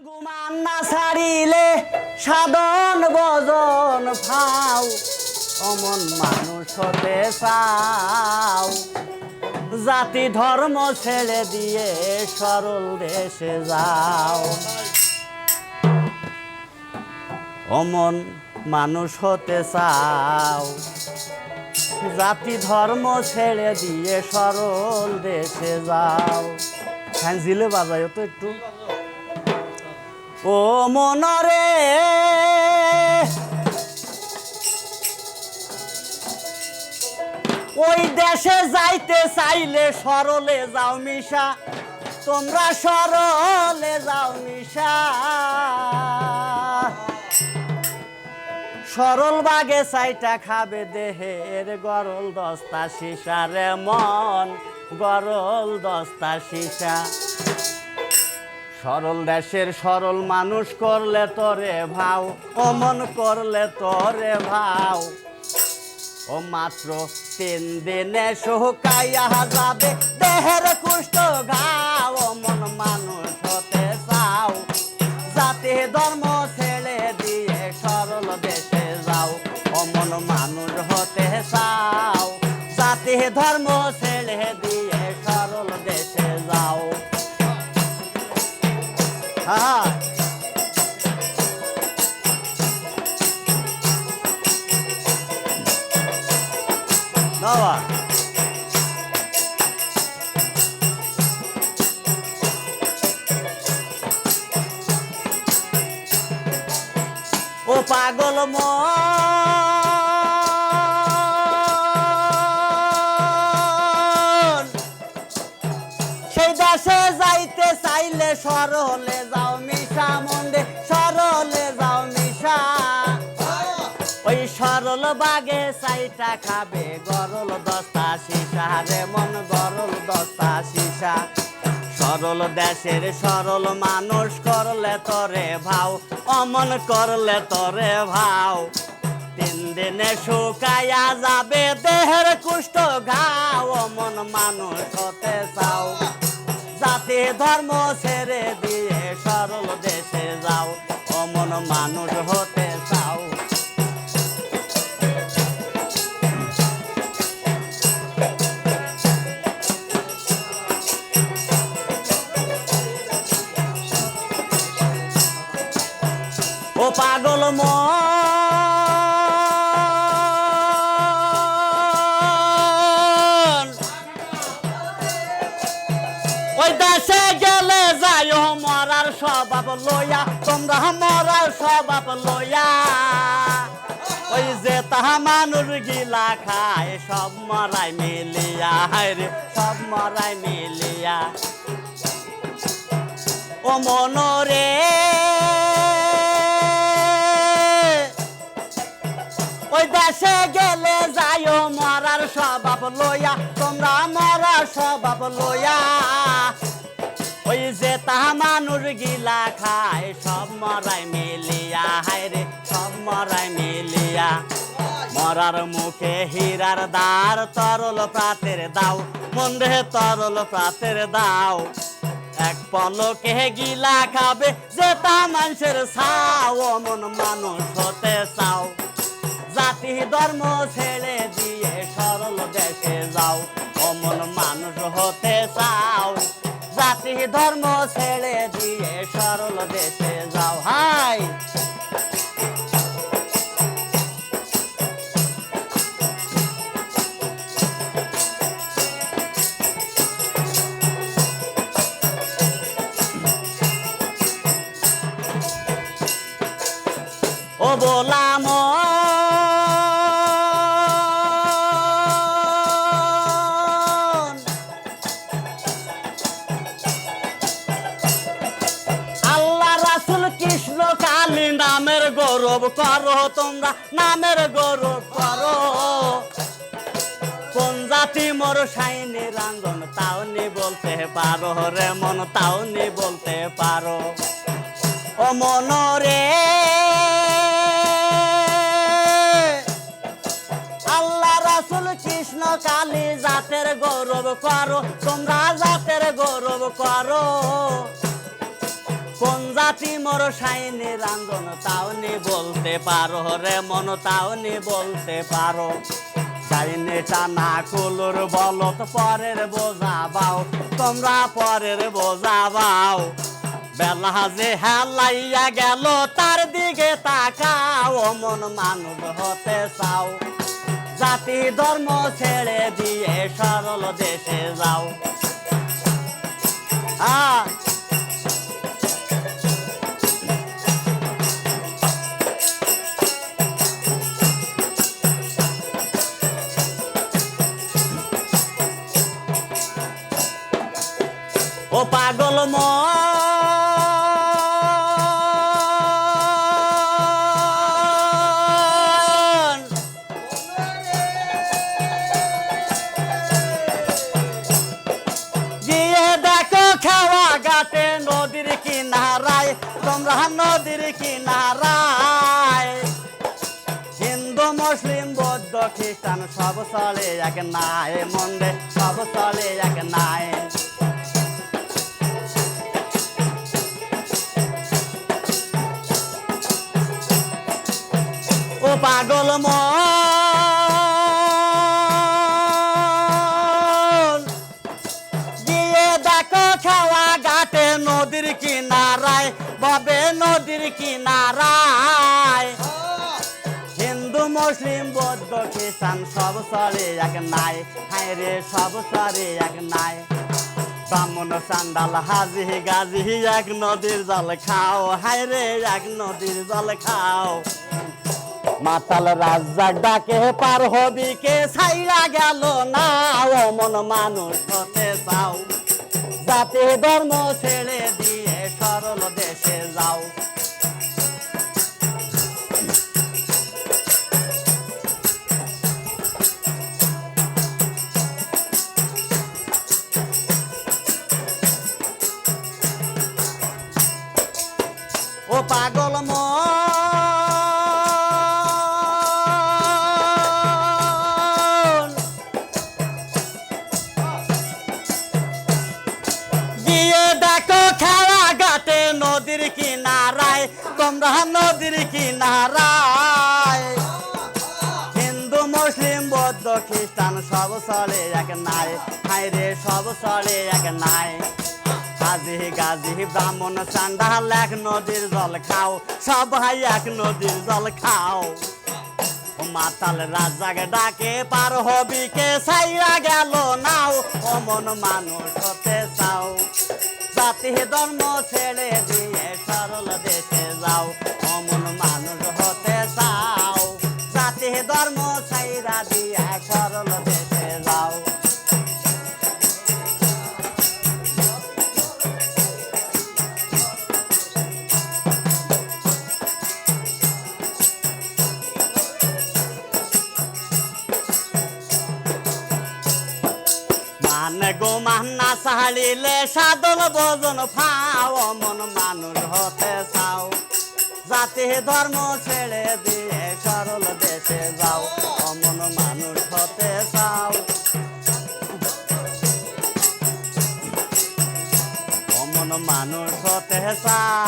গুমান না ছাড়িলে সাধন ভজন ফাও অমন মানুষ হতে চাও জাতি ধর্ম ছেড়ে দিয়ে সরল দেশে যাও অমন মানুষ হতে চাও জাতি ধর্ম ছেড়ে দিয়ে সরল দেশে যাও হ্যাঁ জিলে বাজায় তো একটু ও মনরে ওই দেশে যাইতে চাইলে সরলে যাও মিশা তোমরা সরলে যাও মিশা সরল বাগে চাইটা খাবে দেহের গরল দস্তা সীসা রে মন গরল দস্তা সীসা সরল দেশের সরল মানুষ করলে তোরে ভাও অমন করলে তোরে ভাও ও মাত্র 3 দিনে শুকাইয়া যাবে দেহের কুষ্ঠ ঘাও অমন মানুষ হতে চাও জাতি ধর্ম ছেড়ে দিয়ে সরল দেশে যাও অমন মানুষ হতে চাও জাতি ধর্ম ছেড়ে দিয়ে সরল দেশে যাও হ্যাঁ বাবা ও পাগল মন সেই দেশে যাইতে চাইলে সরলে যাও মিশা মন্দে সরলে যাও মিশা ওই সরল বাগে চাইটা খাবে গরল দস্তা সীসা রে মন গরল দস্তা সীসা সরল দেশের সরল মানুষ করলে তোরে ভাও অমন করলে তোরে ভাও 3 দিনে শুকাইয়া যাবে দেহের কুষ্ঠ ঘাও অমন মানুষ হতে চাও জাতি ধর্ম ছেড়ে দিয়ে সরল দেশে যাও অমন মানুষ হতে চাও ও পাগল মন ওই দেশে গেলে যাই মরার স্বভাব লইয়া তোমরা মরার স্বভাব লইয়া ওই যে তাহা মানুষ গিলা খায় সব মরাই মিলিয়া রে সব মরাই মিলিয়া ও মনরে ওই দেশে গেলে যাইও মরার স্বভাব লইয়া তোমরা মরার স্বভাব লইয়া ওই যে তাহা মানুষ গিলা খায় সব মরাই মিলিয়া হায়রে সব মরাই মিলিয়া মরার মুখে হীরার দ্বার তরল প্রাতের দাও মন্দে তরল প্রাতের দাও এক পলকে গিলা খাবে যে তা মানুষের ছাও অমন মানুষ হতে চাও জাতি ধর্ম ছেড়ে দিয়ে সরল দেশে যাও অমন মানুষ হতে চাও জাতি ধর্ম ছেড়ে দিয়ে সরল দেশে যাও হাই ও বলাম কৃষ্ণ কালী নামের গৌরব করো তোমরা নামের গৌরব করো কোন জাতি মোর সাইনি রাঙ্গন তাও নি বলতে পারো রে মন তাও নি বলতে পারো ও মনরে আল্লাহ রাসূল কৃষ্ণ কালী জাতের গৌরব করো তোমরা জাতের গৌরব করো কোন জাতি মোর সাইনে রাঞ্জন তাও নি বলতে পারো রে মন তাও নি বলতে পারো সাইনে টানা কুলুর বলত পরের বোঝা বাও তোমরা পরের বোঝা বাও বেলা যে হেলাইয়া গেল তার দিকে তাকাও মন মানুষ হতে চাও জাতি ধর্ম ছেড়ে দিয়ে সরল দেশে যাও ও পাগল মন গিয়ে দেখো খাওয়া ঘাটে নদীর কিনারায় তোমরা নদীর কিনারায় হিন্দু মুসলিম বৌদ্ধ খ্রিস্টান সব চলে এক নাই মন্দে সব চলে এক নাই ও পাগল মন গিয়ে দেখো খাওয়া ঘাটে নদীর কিনারায় বাবে নদীর কিনারায় হিন্দু মুসলিম বৌদ্ধ খ্রিস্টান সব চলে এক নাই হায় রে সব চলে এক নাই ব্রাহ্মণ চান্দাল হাজি গাজি এক নদীর জল খাও হায় রে এক নদীর জল খাও মাতাল রাজ্জাক ডাকে পার হবি কে ছাইরা গেল না ও মন মানুষ হতে চাও জাতি ধর্ম ছেড়ে দিয়ে সরল দেশে যাও ও পাগল মন গিয়ে দেখো খাওয়া ঘাটে নদীর কিনারায় তোমরা নদীর কিনারায় হিন্দু মুসলিম বৌদ্ধ খ্রিস্টান সব চলে এক নাই হায় রে সব চলে এক নাই হাজি গাজি ব্রাহ্মণ চান্দাল এক নদীর জল খাও সবাই এক নদীর জল খাও মাতাল রাজাক ডাকে পার হবি কে ছাইরা গেল নাও ও মন মানুষ হতে চাও জাতি ধর্ম ছেড়ে দিয়ে সরল দেশে যাও ও মন মানুষ হতে চাও জাতি ধর্ম ছাইরা দিয়ে সরল দেশে যাও মানে গো মান্না সাহালিলে সাধন ভোজন ফাও মন মানুষ হতে চাও জাতি ধর্ম ছেড়ে দিয়ে সরল দেশে যাও মন মানুষ হতে চাও মন মানুষ হতে চাও